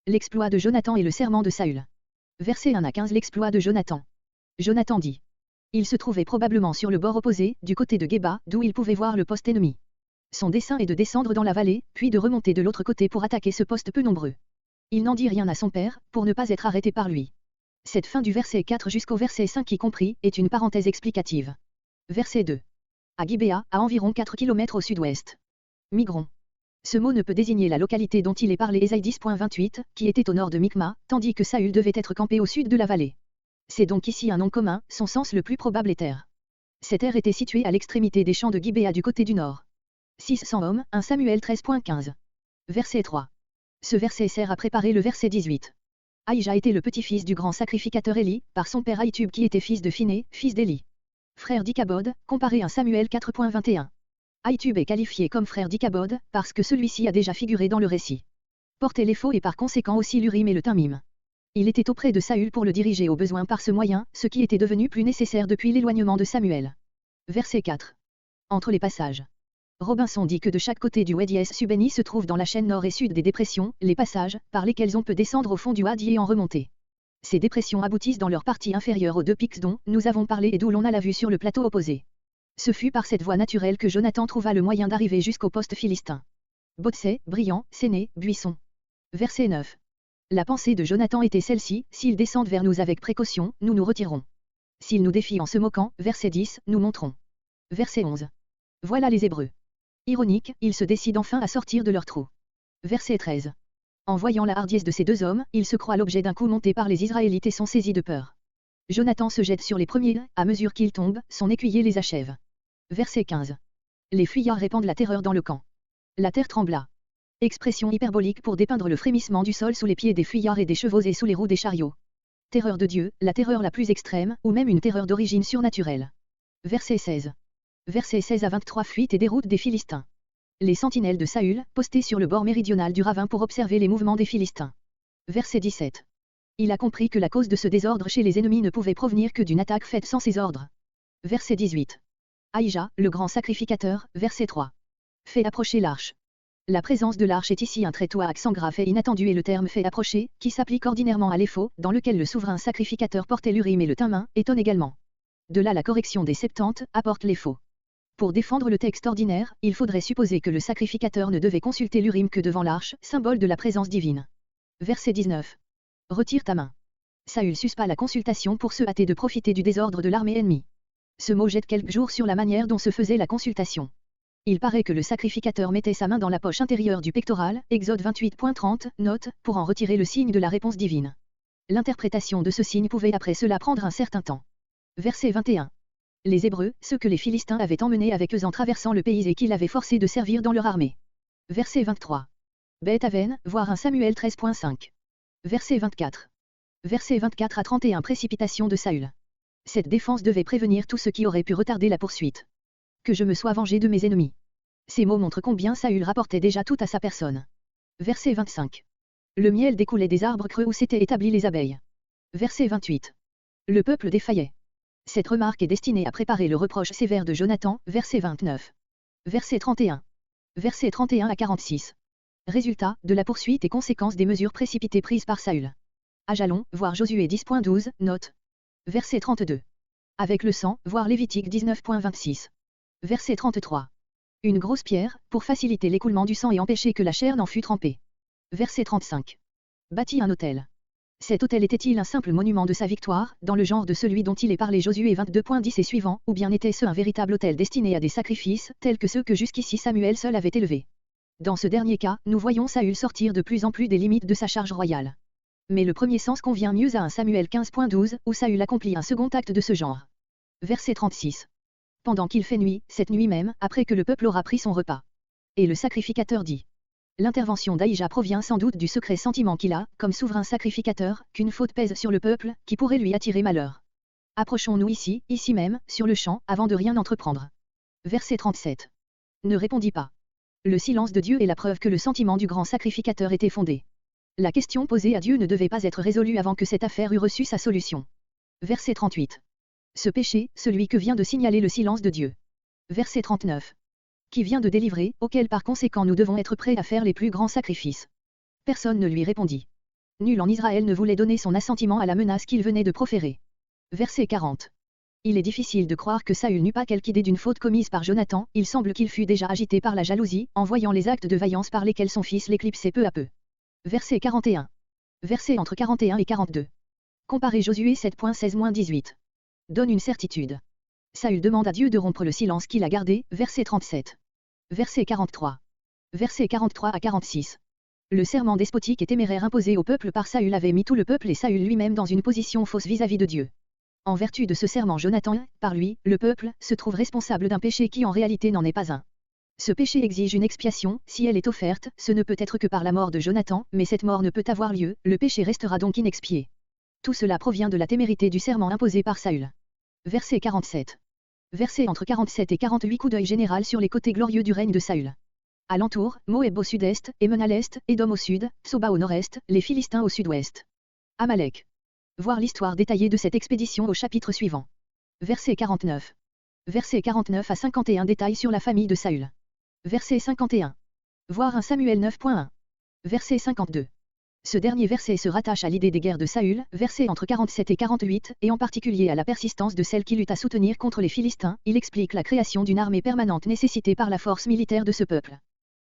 L'exploit de Jonathan et le serment de Saül. Versets 1 à 15. L'exploit de Jonathan. Jonathan dit. Il se trouvait probablement sur le bord opposé, du côté de Géba, d'où il pouvait voir le poste ennemi. Son dessein est de descendre dans la vallée, puis de remonter de l'autre côté pour attaquer ce poste peu nombreux. Il n'en dit rien à son père, pour ne pas être arrêté par lui. Cette fin du verset 4 jusqu'au verset 5 y compris, est une parenthèse explicative. Verset 2. À Gibéa, à environ 4 km au sud-ouest. Migron. Ce mot ne peut désigner la localité dont il est parlé Ésaïe 10.28, qui était au nord de Micma, tandis que Saül devait être campé au sud de la vallée. C'est donc ici un nom commun, son sens le plus probable est terre. Cette terre était située à l'extrémité des champs de Gibéa du côté du nord. 600 hommes, 1 Samuel 13.15. Verset 3. Ce verset sert à préparer le verset 18. Ahija était le petit-fils du grand sacrificateur Élie, par son père Ahitub qui était fils de Phiné, fils d'Élie. Frère d'Ichabod, comparé à 1 Samuel 4.21. Ahitub est qualifié comme frère d'Ichabod, parce que celui-ci a déjà figuré dans le récit. Portait les faux et par conséquent aussi l'Urim et le Thummim. Il était auprès de Saül pour le diriger au besoin par ce moyen, ce qui était devenu plus nécessaire depuis l'éloignement de Samuel. Verset 4. Entre les passages. Robinson dit que de chaque côté du Wadi es-Subeni se trouvent dans la chaîne nord et sud des dépressions, les passages, par lesquels on peut descendre au fond du Wadi et en remonter. Ces dépressions aboutissent dans leur partie inférieure aux deux pics dont nous avons parlé et d'où l'on a la vue sur le plateau opposé. Ce fut par cette voie naturelle que Jonathan trouva le moyen d'arriver jusqu'au poste philistin. Botsé, Brillant, Séné, Buisson. Verset 9. La pensée de Jonathan était celle-ci, s'ils descendent vers nous avec précaution, nous nous retirons. S'ils nous défient en se moquant, verset 10, nous monterons. Verset 11. Voilà les Hébreux. Ironique, ils se décident enfin à sortir de leur trou. Verset 13. En voyant la hardiesse de ces deux hommes, ils se croient l'objet d'un coup monté par les Israélites et sont saisis de peur. Jonathan se jette sur les premiers, à mesure qu'ils tombent, son écuyer les achève. Verset 15. Les fuyards répandent la terreur dans le camp. La terre trembla. Expression hyperbolique pour dépeindre le frémissement du sol sous les pieds des fuyards et des chevaux et sous les roues des chariots. Terreur de Dieu, la terreur la plus extrême, ou même une terreur d'origine surnaturelle. Verset 16. Versets 16 à 23. Fuite et déroute des Philistins. Les sentinelles de Saül, postées sur le bord méridional du ravin pour observer les mouvements des Philistins. Verset 17. Il a compris que la cause de ce désordre chez les ennemis ne pouvait provenir que d'une attaque faite sans ses ordres. Verset 18. Ahija, le grand sacrificateur, verset 3. Fait approcher l'arche. La présence de l'arche est ici un trait à accent grave et inattendu et le terme fait approcher, qui s'applique ordinairement à l'éphod, dans lequel le souverain sacrificateur portait l'Urim et le Thummim, étonne également. De là la correction des 70, apporte l'éphod. Pour défendre le texte ordinaire, il faudrait supposer que le sacrificateur ne devait consulter l'Urim que devant l'arche, symbole de la présence divine. Verset 19. Retire ta main. Saül suspend la consultation pour se hâter de profiter du désordre de l'armée ennemie. Ce mot jette quelques jours sur la manière dont se faisait la consultation. Il paraît que le sacrificateur mettait sa main dans la poche intérieure du pectoral, Exode 28.30, note, pour en retirer le signe de la réponse divine. L'interprétation de ce signe pouvait après cela prendre un certain temps. Verset 21. Les Hébreux, ceux que les Philistins avaient emmenés avec eux en traversant le pays et qu'ils avaient forcés de servir dans leur armée. Verset 23. Beth-Aven, voir 1 Samuel 13.5. Verset 24. Verset 24 à 31. Précipitation de Saül. Cette défense devait prévenir tout ce qui aurait pu retarder la poursuite. Que je me sois vengé de mes ennemis. Ces mots montrent combien Saül rapportait déjà tout à sa personne. Verset 25. Le miel découlait des arbres creux où s'étaient établies les abeilles. Verset 28. Le peuple défaillait. Cette remarque est destinée à préparer le reproche sévère de Jonathan, verset 29. Verset 31. Verset 31 à 46. Résultat, de la poursuite et conséquence des mesures précipitées prises par Saül. Ajalon, voir Josué 10.12, note. Verset 32. Avec le sang, voir Lévitique 19.26. Verset 33. Une grosse pierre, pour faciliter l'écoulement du sang et empêcher que la chair n'en fût trempée. Verset 35. Bâtit un autel. Cet autel était-il un simple monument de sa victoire, dans le genre de celui dont il est parlé Josué 22.10 et suivant, ou bien était-ce un véritable autel destiné à des sacrifices, tels que ceux que jusqu'ici Samuel seul avait élevés? Dans ce dernier cas, nous voyons Saül sortir de plus en plus des limites de sa charge royale. Mais le premier sens convient mieux à 1 Samuel 15.12, où Saül accomplit un second acte de ce genre. Verset 36. Pendant qu'il fait nuit, cette nuit même, après que le peuple aura pris son repas. Et le sacrificateur dit. L'intervention d'Ahija provient sans doute du secret sentiment qu'il a, comme souverain sacrificateur, qu'une faute pèse sur le peuple, qui pourrait lui attirer malheur. Approchons-nous ici même, sur le champ, avant de rien entreprendre. Verset 37. Ne répondit pas. Le silence de Dieu est la preuve que le sentiment du grand sacrificateur était fondé. La question posée à Dieu ne devait pas être résolue avant que cette affaire eût reçu sa solution. Verset 38. Ce péché, celui que vient de signaler le silence de Dieu. Verset 39. Qui vient de délivrer, auquel par conséquent nous devons être prêts à faire les plus grands sacrifices. Personne ne lui répondit. Nul en Israël ne voulait donner son assentiment à la menace qu'il venait de proférer. Verset 40. Il est difficile de croire que Saül n'eut pas quelque idée d'une faute commise par Jonathan, il semble qu'il fût déjà agité par la jalousie, en voyant les actes de vaillance par lesquels son fils l'éclipsait peu à peu. Verset 41. Versets entre 41 et 42. Comparez Josué 7.16-18. Donne une certitude. Saül demande à Dieu de rompre le silence qu'il a gardé, verset 37. Verset 43. Versets 43 à 46. Le serment despotique et téméraire imposé au peuple par Saül avait mis tout le peuple et Saül lui-même dans une position fausse vis-à-vis de Dieu. En vertu de ce serment, Jonathan, par lui, le peuple, se trouve responsable d'un péché qui en réalité n'en est pas un. Ce péché exige une expiation, si elle est offerte, ce ne peut être que par la mort de Jonathan, mais cette mort ne peut avoir lieu, le péché restera donc inexpié. Tout cela provient de la témérité du serment imposé par Saül. Verset 47. Verset entre 47 et 48. Coup d'œil général sur les côtés glorieux du règne de Saül. Alentour, Moab au sud-est, Émon à l'est, Édom au sud, Soba au nord-est, les Philistins au sud-ouest. Amalek. Voir l'histoire détaillée de cette expédition au chapitre suivant. Verset 49. Verset 49 à 51. Détails sur la famille de Saül. Verset 51. Voir 1 Samuel 9.1. Verset 52. Ce dernier verset se rattache à l'idée des guerres de Saül, versets entre 47 et 48, et en particulier à la persistance de celle qui lutte à soutenir contre les Philistins. Il explique la création d'une armée permanente nécessitée par la force militaire de ce peuple.